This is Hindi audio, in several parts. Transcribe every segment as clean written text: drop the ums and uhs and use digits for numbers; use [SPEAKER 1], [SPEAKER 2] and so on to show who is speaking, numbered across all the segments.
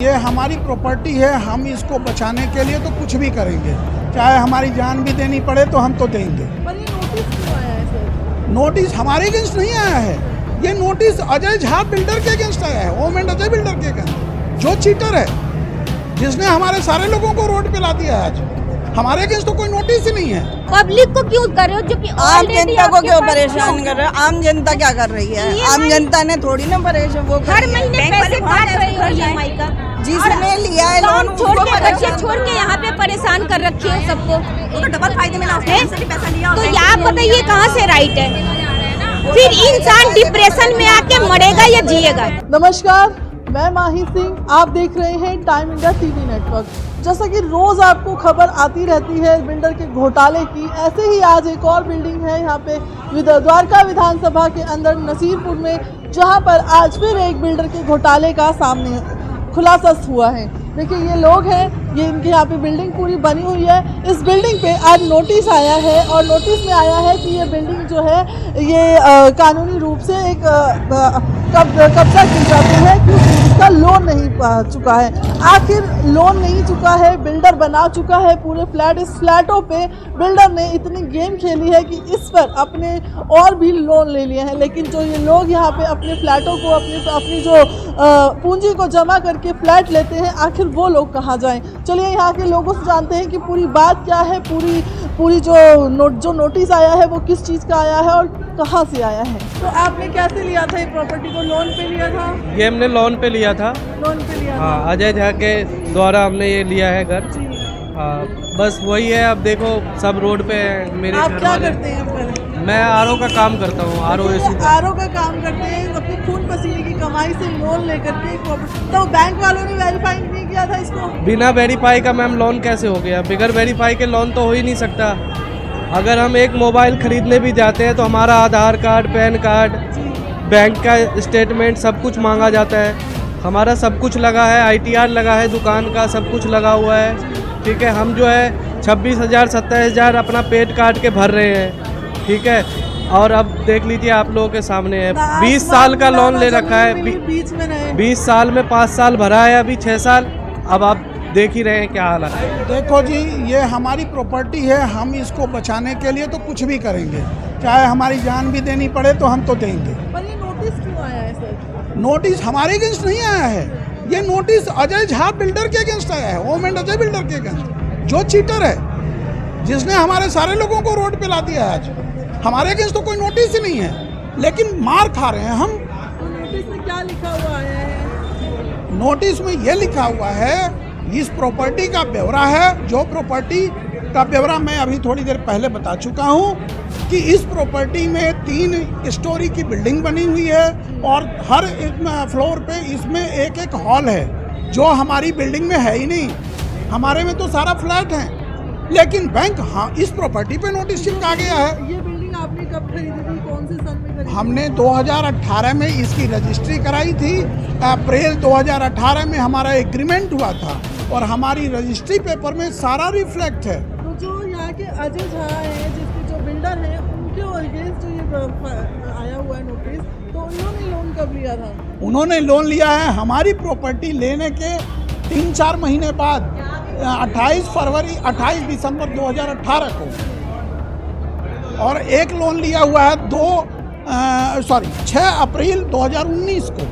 [SPEAKER 1] ये हमारी प्रॉपर्टी है, हम इसको बचाने के लिए तो कुछ भी करेंगे, चाहे हमारी जान भी देनी पड़े तो हम तो देंगे।
[SPEAKER 2] पर ये नोटिस क्यों आया है सर?
[SPEAKER 1] नोटिस हमारे अगेंस्ट नहीं आया है, ये नोटिस अजय झा बिल्डर के अगेंस्ट आया है, ओम एंड अजय बिल्डर के अगेंस्ट, जो चीटर है, जिसने हमारे सारे लोगों को रोड पे ला दिया है। आज हमारे अगेंस्ट तो कोई नोटिस ही नहीं है।
[SPEAKER 3] पब्लिक को क्यों कर रहे हो, जो कि
[SPEAKER 2] आम जनता को क्यों परेशान कर रहे हो? आम जनता क्या कर रही है? आम जनता ने थोड़ी ना परेशान, वो
[SPEAKER 3] हर महीने पैसे काट रही हो EMI का,
[SPEAKER 2] जिसने लिया है लोन
[SPEAKER 3] छोड़ के बच्चे छोड़ के यहाँ पे परेशान कर रखी है सबको,
[SPEAKER 2] वो तो डबल फायदे में पैसा लिया।
[SPEAKER 3] तो आप बताइए कहाँ से राइट है? फिर इंसान डिप्रेशन में आके मरेगा या जिएगा?
[SPEAKER 2] नमस्कार, मैं माही सिंह, आप देख रहे हैं टाइम इंडिया टीवी नेटवर्क। जैसा कि रोज आपको खबर आती रहती है बिल्डर के घोटाले की, ऐसे ही आज एक और बिल्डिंग है यहाँ पे द्वारका विधानसभा के अंदर नसीरपुर में, जहाँ पर आज फिर एक बिल्डर के घोटाले का सामने खुलासा हुआ है। देखिए ये लोग हैं, ये इनके यहाँ पे बिल्डिंग पूरी बनी हुई है। इस बिल्डिंग पे आज नोटिस आया है और नोटिस में आया है कि ये बिल्डिंग जो है ये कानूनी रूप से एक कब्जा की जाती है, क्योंकि इसका लोन नहीं चुका है। आखिर लोन नहीं चुका है, बिल्डर बना चुका है पूरे फ्लैट। इस फ्लैटों पे बिल्डर ने इतनी गेम खेली है कि इस पर अपने और भी लोन ले लिए हैं, लेकिन जो ये लोग यहाँ पे अपने फ्लैटों को अपनी जो पूंजी को जमा करके फ्लैट लेते हैं, आखिर वो लोग कहाँ जाएं? चलिए यहाँ के लोगों से जानते हैं कि पूरी बात क्या है, पूरी जो नोटिस आया है वो किस चीज़ का आया है और कहाँ से आया है। तो आपने कैसे लिया था ये प्रॉपर्टी को? लोन पे लिया था?
[SPEAKER 4] ये हमने लोन पे लिया था।
[SPEAKER 2] लोन पे लिया था?
[SPEAKER 4] हाँ, अजय झा के द्वारा हमने ये लिया है घर। हाँ, बस वही है। अब देखो सब रोड पे है मेरे।
[SPEAKER 2] आप क्या करते हैं पर?
[SPEAKER 4] मैं आरओ का काम करता हूँ। आरओ
[SPEAKER 2] का काम करते हैं, अपने खून पसीने की कमाई से लोन लेकर के। तो बैंक वालों ने वेरीफाई नहीं किया था इसको? बिना
[SPEAKER 4] वेरीफाई का मैम लोन कैसे हो गया? बगैर वेरीफाई के लोन तो हो ही नहीं सकता। अगर हम एक मोबाइल खरीदने भी जाते हैं तो हमारा आधार कार्ड, पैन कार्ड, बैंक का स्टेटमेंट सब कुछ मांगा जाता है। हमारा सब कुछ लगा है, ITR लगा है, दुकान का सब कुछ लगा हुआ है। ठीक है, हम जो है 26,000 27,000 अपना पेट काट के भर रहे हैं। ठीक है, और अब देख लीजिए आप लोगों के सामने है 20 साल का लोन ले रखा है। 20 साल में 5 साल भरा है, अभी 6 साल। अब आप देख ही रहे हैं क्या हाल है।
[SPEAKER 1] देखो जी, ये हमारी प्रॉपर्टी है, हम इसको बचाने के लिए तो कुछ भी करेंगे, चाहे हमारी जान भी देनी पड़े तो हम तो देंगे।
[SPEAKER 2] पर ये नोटिस क्यों आया है सर?
[SPEAKER 1] नोटिस हमारे अगेंस्ट नहीं आया है, ये नोटिस अजय झा बिल्डर के अगेंस्ट आया है, ओम एंड अजय बिल्डर के अगेंस्ट, जो चीटर है, जिसने हमारे सारे लोगों को रोड पे ला दिया है। आज हमारे अगेंस्ट तो कोई नोटिस ही नहीं है, लेकिन मार खा रहे हैं हम।
[SPEAKER 2] तो नोटिस में क्या लिखा हुआ आया है?
[SPEAKER 1] नोटिस में ये लिखा हुआ है, इस प्रॉपर्टी का ब्यौरा है, जो प्रॉपर्टी का ब्यौरा मैं अभी थोड़ी देर पहले बता चुका हूँ कि इस प्रॉपर्टी में 3 स्टोरी की बिल्डिंग बनी हुई है और हर एक फ्लोर पे इसमें एक हॉल है, जो हमारी बिल्डिंग में है ही नहीं। हमारे में तो सारा फ्लैट है, लेकिन बैंक हाँ इस प्रॉपर्टी पे नोटिस चिपका गया है।
[SPEAKER 2] ये बिल्डिंग आपने कब खरीदी थी? कौन से सन में खरीदी?
[SPEAKER 1] हमने 2018 में इसकी रजिस्ट्री कराई थी। अप्रैल 2018 में हमारा एग्रीमेंट हुआ था और हमारी रजिस्ट्री पेपर में सारा रिफ्लेक्ट है।
[SPEAKER 2] तो जो यहाँ के अजय झा हैं, जिसके जो बिल्डर हैं, उनके अगेंस्ट जो ये आया हुआ है नोटिस, तो उन्होंने लोन कब लिया था?
[SPEAKER 1] उन्होंने लोन लिया है हमारी प्रॉपर्टी लेने के 3-4 महीने बाद, 28 दिसंबर 2018 को, और एक लोन लिया हुआ है 6 अप्रैल 2019 को।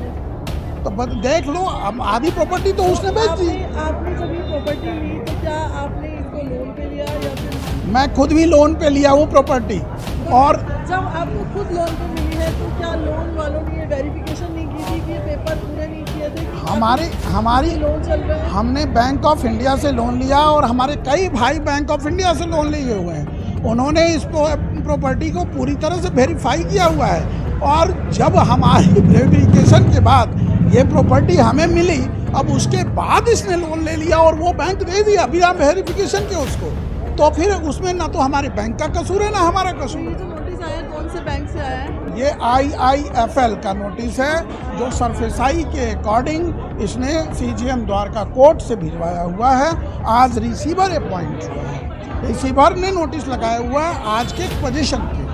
[SPEAKER 1] तो देख लो, अब आधी प्रॉपर्टी तो उसने बेच दी।
[SPEAKER 2] आपने जब ये प्रॉपर्टी ली तो क्या आपने इसको लोन पे लिया या फिर?
[SPEAKER 1] मैं खुद भी लोन पे लिया हूँ प्रॉपर्टी। और
[SPEAKER 2] जब आपको खुद लोन पे मिली है तो क्या लोन वालों ने ये वेरिफिकेशन नहीं की थी कि ये पेपर पूरे नहीं किए थे कि
[SPEAKER 1] हमारी
[SPEAKER 2] लोन चल रहा है?
[SPEAKER 1] हमने बैंक ऑफ इंडिया से लोन लिया और हमारे कई भाई बैंक ऑफ इंडिया से लोन लिए हुए हैं। उन्होंने इस प्रॉपर्टी को पूरी तरह से वेरीफाई किया हुआ है, और जब हमारी वेरिफिकेशन के बाद ये प्रॉपर्टी हमें मिली, अब उसके बाद इसने लोन ले लिया और वो बैंक दे दिया बिना वेरिफिकेशन के उसको। तो फिर उसमें ना तो हमारे बैंक का कसूर है ना हमारा कसूर।
[SPEAKER 2] ये जो नोटिस आया कौन से बैंक से आया है?
[SPEAKER 1] ये IIFL का नोटिस है, जो सरफेसाई के अकॉर्डिंग इसने CGM द्वारका कोर्ट से भिजवाया हुआ है। आज रिसीवर अपॉइंट हुआ है, रिसीवर ने नोटिस लगाया हुआ है आज के पोजीशन पे।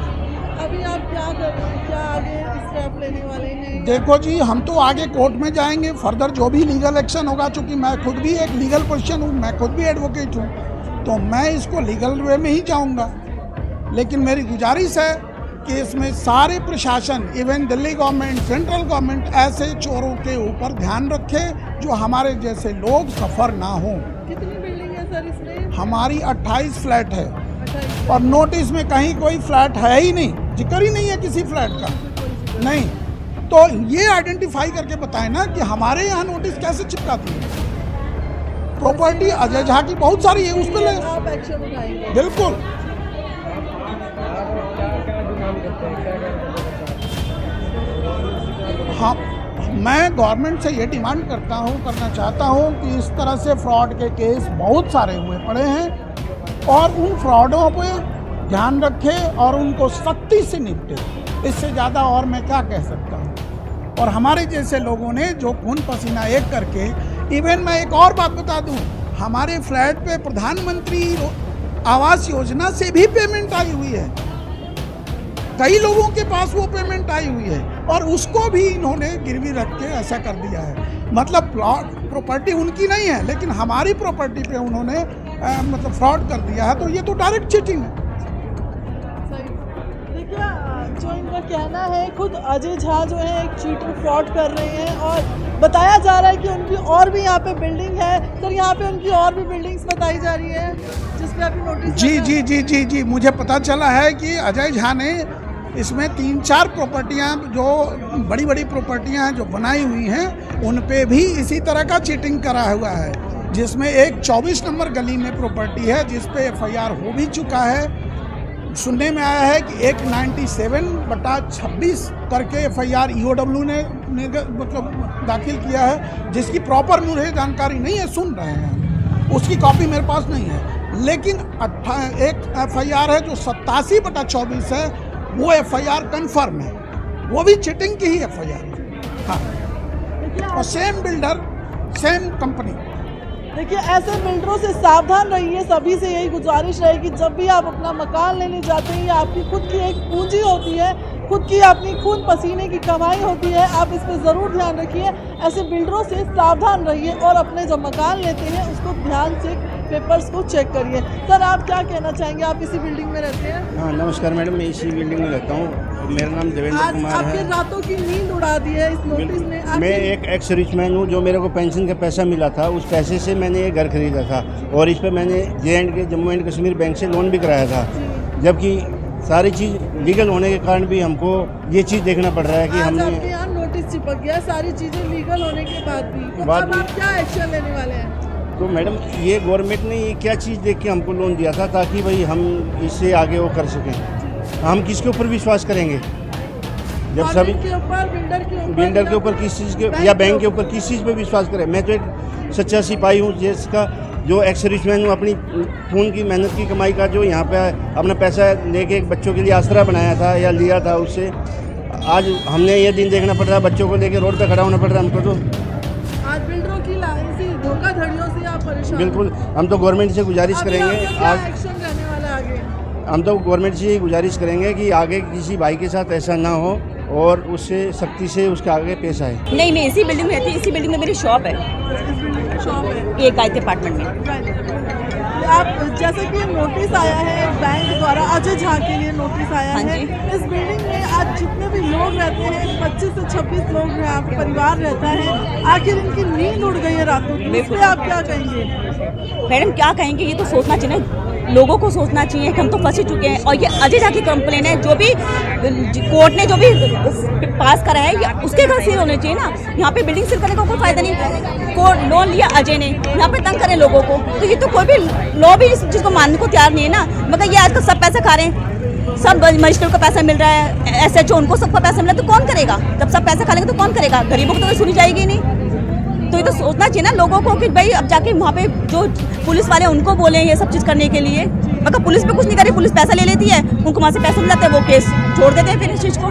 [SPEAKER 2] अभी आप क्या कर रहे हैं, क्या आगे स्टेप लेने वाले हैं?
[SPEAKER 1] देखो जी, हम तो आगे कोर्ट में जाएंगे, फर्दर जो भी लीगल एक्शन होगा, चूँकि मैं खुद भी एक लीगल पोजीशन हूँ, मैं खुद भी एडवोकेट हूँ, तो मैं इसको लीगल वे में ही जाऊँगा। लेकिन मेरी गुजारिश है कि इसमें सारे प्रशासन, even Delhi government, central government, ऐसे चोरों के ऊपर ध्यान रखे जो हमारे जैसे लोग सफ़र ना हों।
[SPEAKER 2] कितनी बिल्डिंग है सर इसमें?
[SPEAKER 1] हमारी 28 फ्लैट है
[SPEAKER 2] 28
[SPEAKER 1] और नोटिस में कहीं कोई फ्लैट है ही नहीं, जिक्र ही नहीं है किसी फ्लैट का, नहीं। तो ये आइडेंटिफाई करके बताएं ना कि हमारे यहाँ नोटिस कैसे चिपकाती है। प्रॉपर्टी अजय झा की बहुत सारी है, उस पर ले,
[SPEAKER 2] आप एक्शन उठाएंगे?
[SPEAKER 1] बिल्कुल। हाँ, मैं गवर्नमेंट से ये डिमांड करना चाहता हूँ कि इस तरह से फ्रॉड के केस बहुत सारे हुए पड़े हैं और उन फ्रॉडों पे ध्यान रखे और उनको सख्ती से निपटे। इससे ज़्यादा और मैं क्या कह सकता हूँ। और हमारे जैसे लोगों ने जो खून पसीना एक करके, इवन मैं एक और बात बता दूँ, हमारे फ्लैट पे प्रधानमंत्री आवास योजना से भी पेमेंट आई हुई है, कई लोगों के पास वो पेमेंट आई हुई है और उसको भी इन्होंने गिरवी रख के ऐसा कर दिया है। मतलब प्रॉपर्टी उनकी नहीं है लेकिन हमारी प्रॉपर्टी पे उन्होंने मतलब फ्रॉड कर दिया है, तो ये तो डायरेक्ट चीटिंग है।
[SPEAKER 2] देखिए, जो इनका कहना है, खुद अजय झा जो है एक चीटर फ्रॉड कर रहे हैं और बताया जा रहा है कि उनकी और भी यहाँ पे बिल्डिंग है। सर, यहाँ पे उनकी और भी बिल्डिंग्स बताई जा रही है जिसपे अभी नोटिस।
[SPEAKER 1] जी जी जी जी जी मुझे पता चला है कि अजय झा ने इसमें 3-4 प्रॉपर्टियाँ, जो बड़ी बड़ी प्रॉपर्टियाँ हैं जो बनाई हुई हैं, उन पे भी इसी तरह का चीटिंग करा हुआ है, जिसमें एक 24 नंबर गली में प्रॉपर्टी है जिस पे FIR हो भी चुका है। सुनने में आया है कि एक 97/26 करके FIR EOW ने मतलब दाखिल किया है, जिसकी प्रॉपर मुझे जानकारी नहीं है, सुन रहे हैं, उसकी कॉपी मेरे पास नहीं है। लेकिन एक FIR है जो 87/24 है, वो FIR कन्फर्म है, वो भी चीटिंग की ही FIR है। हाँ, और सेम बिल्डर, सेम कंपनी।
[SPEAKER 2] देखिए, ऐसे बिल्डरों से सावधान रहिए। सभी से यही गुजारिश रहेगी, जब भी आप अपना मकान लेने जाते हैं, आपकी खुद की एक पूंजी होती है, खुद की अपनी खून पसीने की कमाई होती है, आप इस पर ज़रूर ध्यान रखिए। ऐसे बिल्डरों से सावधान रहिए और अपने जब मकान लेते हैं उसको ध्यान से पेपर्स को चेक करिए। सर, आप क्या कहना चाहेंगे? आप इसी बिल्डिंग में रहते हैं?
[SPEAKER 5] हाँ, नमस्कार मैडम, मैं इसी बिल्डिंग में रहता हूँ। मेरा नाम देवेंद्र कुमार
[SPEAKER 2] आपके
[SPEAKER 5] है।
[SPEAKER 2] रातों की नींद उड़ा दी है इस नोटिस ने।
[SPEAKER 5] मैं एक एक्स रिचमैन हूँ, जो मेरे को पेंशन का पैसा मिला था, उस पैसे से मैंने ये घर खरीदा था और इस पर मैंने JNK Jammu and Kashmir bank से लोन भी कराया था, जबकि सारी चीज़ लीगल होने के कारण भी हमको ये चीज़ देखना पड़ रहा है कि हमने
[SPEAKER 2] आपके यहाँ नोटिस चिपक गया, सारी चीज़ें लीगल होने के बाद भी, तो अब आप क्या एक्शन लेने वाले हैं?
[SPEAKER 5] तो मैडम, ये गवर्नमेंट ने ये क्या चीज़ देख के हमको लोन दिया था ताकि भाई हम इससे आगे वो कर सकें। हम किसके ऊपर विश्वास करेंगे जब सभी बिल्डर के ऊपर किस चीज़ के या बैंक के ऊपर किस चीज़ पे विश्वास करें। मैं तो एक सच्चा सिपाही हूँ, जिसका जो एक्स सर्विसमैन हूँ, अपनी खून की मेहनत की कमाई का जो यहाँ पे अपना पैसा लेके एक बच्चों के लिए आसरा बनाया था या लिया था, उससे आज हमने ये दिन देखना पड़ रहा है, बच्चों को लेके रोड पे खड़ा होना पड़ रहा है हमको। तो
[SPEAKER 2] आज बिल्डरों की धोखाधड़ियों से आप परेशान?
[SPEAKER 5] बिल्कुल, हम तो गवर्नमेंट से गुजारिश करेंगे,
[SPEAKER 2] एक्शन रहने वाला आगे?
[SPEAKER 5] हम तो गवर्नमेंट से गुजारिश करेंगे कि आगे किसी भाई के साथ ऐसा ना हो और उससे सख्ती से उसके आगे पेश आए।
[SPEAKER 3] नहीं, मैं इसी बिल्डिंग में रहती हूँ, इसी बिल्डिंग में मेरी शॉप है, एक गायत्री अपार्टमेंट में।
[SPEAKER 2] आप जैसे कि नोटिस आया है बैंक द्वारा, अजय झा के लिए नोटिस आया है, इस बिल्डिंग में आज जितने भी लोग रहते हैं, 25 से 26 लोग यहाँ पे परिवार रहता है, आखिर इनकी नींद उड़ गई है रातों की, इस पे आप क्या कहेंगे?
[SPEAKER 3] मैडम, क्या कहेंगे, ये तो सोचना चाहिए ना, लोगों को सोचना चाहिए कि हम तो फंस ही चुके हैं और ये अजय झा की कंप्लेन है, जो भी कोर्ट ने जो भी पास करा है उसके घर सील होने चाहिए ना। यहाँ पे बिल्डिंग सील करने का कोई फायदा नहीं। कोर्ट लोन लिया अजय ने, यहाँ पे तंग करें लोगों को, तो ये तो कोई भी लॉ भी इस चीज़ को मानने को तैयार नहीं है ना। मगर ये आजकल सब पैसा खा रहे हैं, सब मजिस्ट्रेट को पैसा मिल रहा है, SHO उनको सबका पैसा मिल रहा है, तो कौन करेगा? जब सब पैसा खा लेंगे तो कौन करेगा? गरीबों को तो सुनी जाएगी नहीं। तो ये तो सोचना चाहिए ना लोगों को कि भाई अब जाके वहाँ पे जो पुलिस वाले उनको बोले ये सब चीज़ करने के लिए, मगर पुलिस पे कुछ नहीं करे, पुलिस पैसा ले लेती है, उनको वहाँ से पैसा मिल जाता है, वो केस छोड़ देते हैं फिर इस चीज़ को।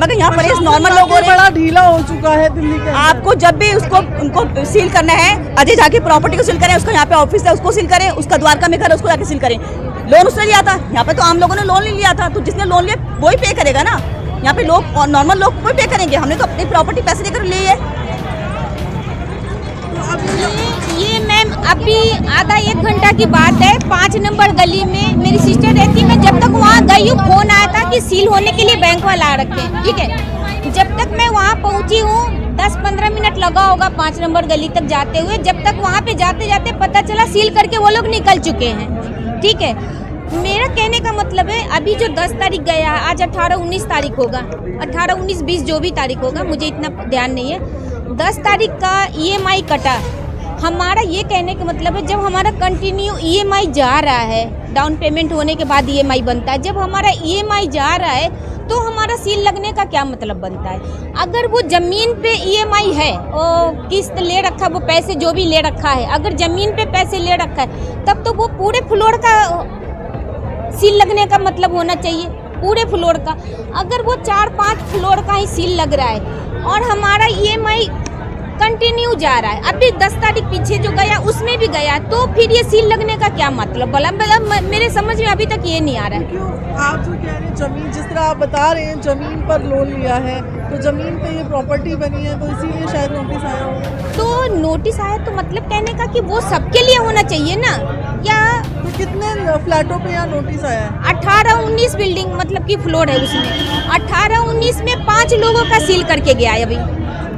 [SPEAKER 3] मगर यहाँ पर नॉर्मल लोगों ने
[SPEAKER 2] बड़ा ढीला हो चुका है दिल्ली के।
[SPEAKER 3] आपको जब भी उसको उनको सील करना है, अजय झा की प्रॉपर्टी को सील करें, उसका यहाँ पे ऑफिस है उसको सील करें, उसका द्वारका में घर है उसको जाके सील करें। लोन उसने लिया था, यहाँ पे तो आम लोगों ने लोन नहीं लिया था, तो जिसने लोन लिया वही पे करेगा ना। यहाँ पे लोग और नॉर्मल लोग कोई पे करेंगे, हमने तो अपनी प्रॉपर्टी पैसे देकर ली है।
[SPEAKER 6] ये मैम अभी आधा 1 घंटा की बात है, 5 नंबर गली में मेरी सिस्टर रहती है। मैं जब तक वहाँ गई हूँ, फोन आया था कि सील होने के लिए बैंक वाला आ रखे हैं, ठीक है। जब तक मैं वहाँ पहुँची हूँ 10-15 मिनट लगा होगा 5 नंबर गली तक जाते हुए। जब तक वहाँ पे जाते जाते पता चला सील करके वो लोग निकल चुके हैं, ठीक है। मेरा कहने का मतलब है अभी जो 10 तारीख गया, आज 18-19 तारीख होगा, 18-19-20 जो भी तारीख होगा, मुझे इतना ध्यान नहीं है। 10 तारीख का EMI कटा। हमारा ये कहने का मतलब है जब हमारा कंटिन्यू EMI जा रहा है, डाउन पेमेंट होने के बाद EMI बनता है, जब हमारा EMI जा रहा है तो हमारा सील लगने का क्या मतलब बनता है। अगर वो ज़मीन पे EMI है और किस्त ले रखा, वो पैसे जो भी ले रखा है, अगर ज़मीन पे पैसे ले रखा है तब तो वो पूरे फ्लोर का सील लगने का मतलब होना चाहिए, पूरे फ्लोर का। अगर वो 4-5 फ्लोर का ही सील लग रहा है और हमारा EMI कंटिन्यू जा रहा है, अभी 10 तारीख पीछे जो गया उसमें भी गया, तो फिर ये सील लगने का क्या मतलब बोला, मेरे समझ में अभी तक ये नहीं आ रहा है।
[SPEAKER 2] क्यों आप जो कह रहे हैं जमीन, जिस तरह आप बता रहे हैं जमीन पर लोन लिया है, तो जमीन पे ये प्रॉपर्टी बनी है, तो इसीलिए शायद नोटिस आया हो।
[SPEAKER 6] तो नोटिस आया तो मतलब कहने का कि वो सबके लिए होना चाहिए ना, या
[SPEAKER 2] तो कितने फ्लैटों पे यहाँ नोटिस आया है?
[SPEAKER 6] 18-19 बिल्डिंग मतलब कि फ्लोर है, उसमें 18-19 में 5 लोगों का सील करके गया है। अभी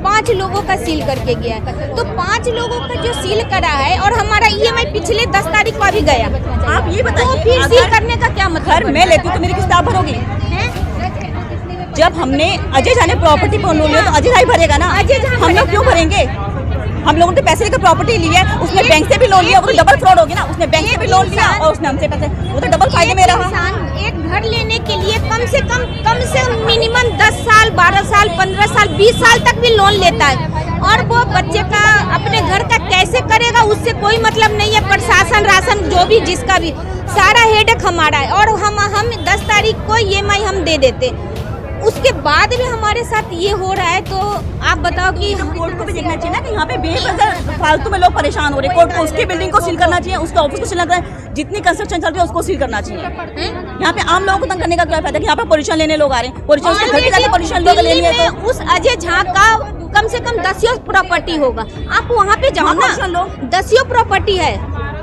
[SPEAKER 6] 5 लोगों का सील करके गया है, तो 5 लोगों का जो सील करा है और हमारा EMI पिछले 10 तारीख को भी गया।
[SPEAKER 3] आप ये बताइए,
[SPEAKER 6] तो फिर सील करने का क्या मतलब?
[SPEAKER 3] घर मैं लेती हूँ तो मेरी किस्त आप भरोगी? जब हमने अजय झा ने प्रॉपर्टी पर लोन लिया तो अजय झा ही भरेगा ना, हम लोग क्यों भरेंगे? हम लोगों ने पैसे लेकर प्रॉपर्टी ली है, उसने बैंक से भी लोन लिया, वो तो डबल फ्रॉड होगी ना। उसने बैंक से भी लोन लिया और उसने हमसे पैसे, वो तो डबल फायदे में रहा।
[SPEAKER 6] एक घर लेने के लिए कम से कम मिनिमम 10 साल, 12 साल, 15 साल, 20 साल तक भी लोन लेता है, और वो बच्चे का अपने घर का कैसे करेगा उससे कोई मतलब नहीं है। प्रशासन, राशन, जो भी जिसका भी सारा हेडेक हमारा है, और हम 10 तारीख को EMI हम दे देते, उसके बाद भी हमारे साथ ये हो रहा है। तो आप बताओ कि
[SPEAKER 3] हम कोर्ट को भी देखना चाहिए ना कि यहाँ पे बेवजह फालतू में लोग परेशान हो रहे हैं। कोर्ट को उसकी बिल्डिंग को सील करना चाहिए, उसके ऑफिस को सील करना चाहिए, जितनी कंस्ट्रक्शन चल रही है उसको सील करना चाहिए। यहाँ पे आम लोगों को तंग करने का क्या फायदा कि यहाँ पे परमिशन लेने लोग आ रहे हैं, परमिशन उसके घर के जाके परमिशन लोग ले लिए। तो
[SPEAKER 6] उस अजय झा का कम से कम 10 प्रॉपर्टी होगा, आप वहाँ पे जाओ ना, 10 प्रॉपर्टी है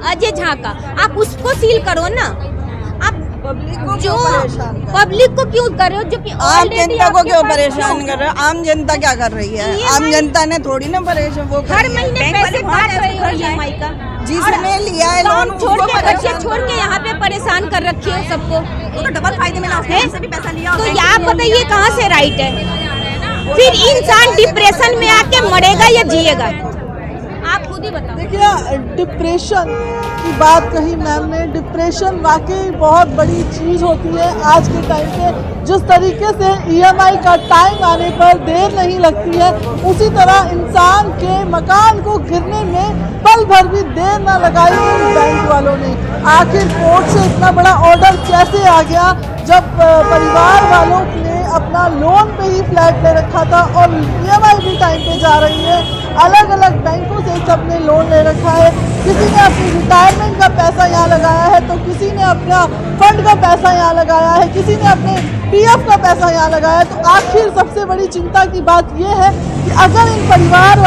[SPEAKER 6] अजय झा का, आप उसको सील करो ना। आप जो पब्लिक को क्यों कर रहे हो, जो कि
[SPEAKER 7] आम जनता को क्यों परेशान कर रहे हो? आम जनता क्या कर रही है? आम जनता ने थोड़ी ना परेशान, वो
[SPEAKER 6] हर महीने पैसे काट रही हो EMI का,
[SPEAKER 7] जिसने लिया है लोन
[SPEAKER 6] छोड़ के, बच्चे छोड़ के यहाँ पे परेशान कर रखी है सबको।
[SPEAKER 3] वो तो डबल फायदे में ना, उसने भी पैसा लिया।
[SPEAKER 6] तो आप बताइए कहाँ से राइट है? फिर इंसान डिप्रेशन में आके मरेगा या जिएगा, आप खुद ही बताओ।
[SPEAKER 2] देखिए, डिप्रेशन की बात कही मैम ने। डिप्रेशन वाकई बहुत बड़ी चीज़ होती है आज के टाइम पे। जिस तरीके से EMI का टाइम आने पर देर नहीं लगती है, उसी तरह इंसान के मकान को गिरने में पल भर भी देर ना लगाई बैंक वालों ने। आखिर कोर्ट से इतना बड़ा ऑर्डर कैसे आ गया जब परिवार वालों ने अपना लोन पे ही फ्लैट ले रखा था और EMI भी टाइम पे जा रही है। अलग अलग बैंकों से सबने लोन ले रखा है, किसी ने अपनी रिटायरमेंट का पैसा यहाँ लगाया है, तो किसी ने अपना फंड का पैसा यहाँ लगाया है, किसी ने अपने PF का पैसा यहाँ लगाया है। तो आखिर सबसे बड़ी चिंता की बात यह है कि अगर इन परिवार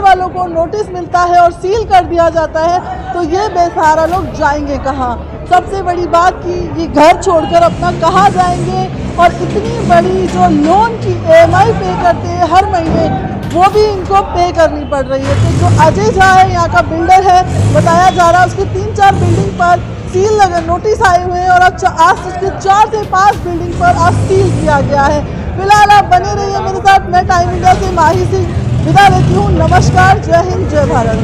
[SPEAKER 2] वालों को नोटिस मिलता है और सील कर दिया जाता है तो ये बेसहारा लोग जाएंगे कहाँ? सबसे बड़ी बात कि ये घर छोड़कर अपना कहाँ जाएंगे, और इतनी बड़ी जो लोन की EMI पे करते हैं हर महीने, वो भी इनको पे करनी पड़ रही है। तो जो अजय झा है यहाँ का बिल्डर है, बताया जा रहा है उसके 3-4 बिल्डिंग पर सील लगा, नोटिस आए हुए हैं, और आज उसके 4 से 5 बिल्डिंग पर आज सील किया गया है। फिलहाल आप बने रहिए मेरे साथ। मैं टाइम इंडिया से माही सिंह विदा लेती हूँ। नमस्कार, जय हिंद, जय भारत।